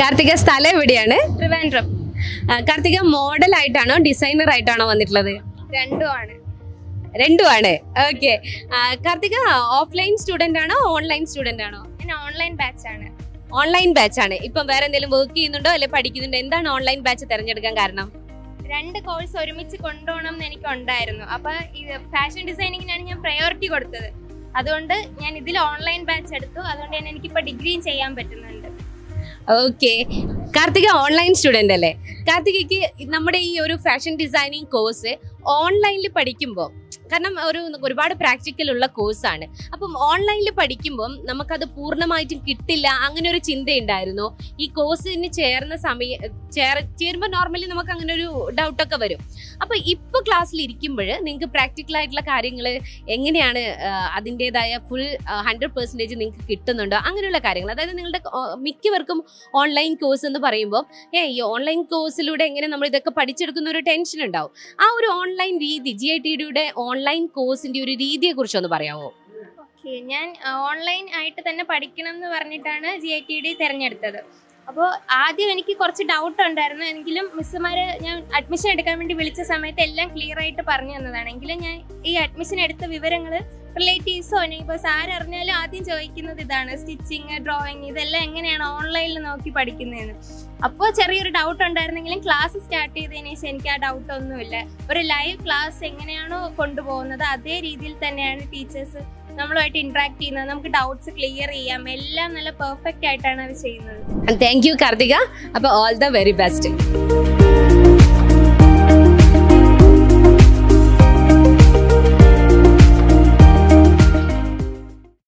കാർത്തിക സ്ഥലം എവിടെയാണ്? ട്രിവാൻഡ്രം. കാർത്തിക മോഡൽ ആയിട്ടാണോ ഡിസൈനർ ആയിട്ടാണോ വന്നിട്ടുള്ളത്? രണ്ടുമാണ്. ഓക്കെ. കാർത്തിക ഓഫ്ലൈൻ സ്റ്റുഡന്റ് ആണോ ഓൺലൈൻ സ്റ്റുഡന്റ് ആണോ? ഓൺലൈൻ ബാച്ച് ആണ്. ഓൺലൈൻ ബാച്ച് ആണ്. ഇപ്പം വേറെ എന്തെങ്കിലും വർക്ക് ചെയ്യുന്നുണ്ടോ അല്ലെ പഠിക്കുന്നുണ്ടോ? എന്താണ് ഓൺലൈൻ ബാച്ച് തിരഞ്ഞെടുക്കാൻ കാരണം? 2 കോഴ്സ് ഒരുമിച്ച് കൊണ്ടുപോകണം എന്ന് എനിക്ക് ഉണ്ടായിരുന്നു. അപ്പൊ ഇത് ഫാഷൻ ഡിസൈനിങ്ങിനാണ് ഞാൻ പ്രയോറിറ്റി കൊടുത്തത്. അതുകൊണ്ട് ഞാൻ ഇതിൽ ഓൺലൈൻ ബാച്ച് എടുത്തു. അതുകൊണ്ട് തന്നെ എനിക്കിപ്പോൾ ഡിഗ്രിയും ചെയ്യാൻ പറ്റുന്നുണ്ട്. ഓക്കെ. കാർത്തിക ഓൺലൈൻ സ്റ്റുഡന്റ് അല്ലേ? കാർത്തികയ്ക്ക് നമ്മുടെ ഈ ഒരു ഫാഷൻ ഡിസൈനിങ് കോഴ്സ് ഓൺലൈനിൽ പഠിക്കുമ്പോൾ, കാരണം ഒരുപാട് പ്രാക്ടിക്കൽ ഉള്ള കോഴ്സാണ്, അപ്പം ഓൺലൈനിൽ പഠിക്കുമ്പം നമുക്കത് പൂർണ്ണമായിട്ടും കിട്ടില്ല, അങ്ങനെ ഒരു ചിന്തയുണ്ടായിരുന്നു. ഈ കോഴ്സിന് ചേരുമ്പോൾ നോർമലി നമുക്ക് അങ്ങനെ ഒരു ഡൗട്ടൊക്കെ വരും. അപ്പോൾ ഇപ്പോൾ ക്ലാസ്സിൽ ഇരിക്കുമ്പോൾ നിങ്ങൾക്ക് പ്രാക്ടിക്കൽ ആയിട്ടുള്ള കാര്യങ്ങൾ എങ്ങനെയാണ് അതിൻ്റെതായ ഫുൾ 100% നിങ്ങൾക്ക് കിട്ടുന്നുണ്ടോ? അങ്ങനെയുള്ള കാര്യങ്ങൾ, അതായത് നിങ്ങളുടെ മിക്കവർക്കും ഓൺലൈൻ കോഴ്സ് എന്ന് പറയുമ്പോൾ ഈ ഓൺലൈൻ കോഴ്സിലൂടെ എങ്ങനെ നമ്മൾ ഇതൊക്കെ പഠിച്ചെടുക്കുന്ന ഒരു ടെൻഷൻ ഉണ്ടാവും. ആ ഒരു ഓൺലൈൻ രീതി, GITD ഓൺലൈൻ കോഴ്സിന്റെ ഒരു രീതിയെ കുറിച്ചൊന്ന് പറയാമോ? ഓക്കെ, ഞാൻ ഓൺലൈൻ ആയിട്ട് തന്നെ പഠിക്കണം എന്ന് പറഞ്ഞിട്ടാണ് GITD തിരഞ്ഞെടുത്തത്. അപ്പോൾ ആദ്യം എനിക്ക് കുറച്ച് ഡൗട്ട് ഉണ്ടായിരുന്നു. എങ്കിലും മിസ്സുമാർ ഞാൻ അഡ്മിഷൻ എടുക്കാൻ വേണ്ടി വിളിച്ച സമയത്ത് എല്ലാം ക്ലിയർ ആയിട്ട് പറഞ്ഞു തന്നതാണ്. എങ്കിലും ഞാൻ ഈ അഡ്മിഷൻ എടുത്ത വിവരങ്ങൾ റിലേറ്റീവ്സോ നെയ്ബേഴ്സ് ആരറിഞ്ഞാലും ആദ്യം ചോദിക്കുന്നത് ഇതാണ്: സ്റ്റിച്ചിങ്, ഡ്രോയിങ്, ഇതെല്ലാം എങ്ങനെയാണ് ഓൺലൈനിൽ നോക്കി പഠിക്കുന്നതെന്ന്. അപ്പോൾ ചെറിയൊരു ഡൗട്ട് ഉണ്ടായിരുന്നെങ്കിലും ക്ലാസ് സ്റ്റാർട്ട് ചെയ്തതിന് ശേഷം എനിക്ക് ആ ഡൗട്ട് ഒന്നുമില്ല. ഒരു ലൈവ് ക്ലാസ് എങ്ങനെയാണോ കൊണ്ടുപോകുന്നത് അതേ രീതിയിൽ തന്നെയാണ് ടീച്ചേഴ്സ് നമ്മളുമായിട്ട് ഇന്ററാക്ട് ചെയ്യുന്നത്. നമുക്ക് ഡൗട്ട്സ് ക്ലിയർ ചെയ്യാം. എല്ലാം നല്ല പെർഫെക്റ്റ് ആയിട്ടാണ് അവർ ചെയ്യുന്നത്. Thank you Karthika. അപ്പോൾ ഓൾ ദ വെരി ബെസ്റ്റ്.